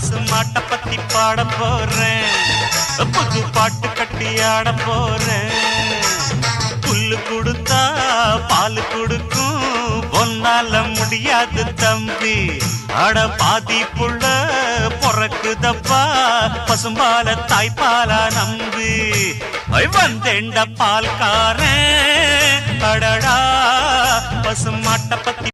பசு மாட்ட பத்தி பாட போறேன், புது பாட்டு கட்டி ஆட போறேன். புல்லு கொடுத்தா பால் கொடுக்கும், ஒன்னால முடியாது தம்பி. அட பாதி புள்ள பொறக்குதப்பா, பசும்பால தாய்ப்பாலா நம்பி. வந்தேண்ட பால்காரன், அடடா பசு மாட்ட பத்தி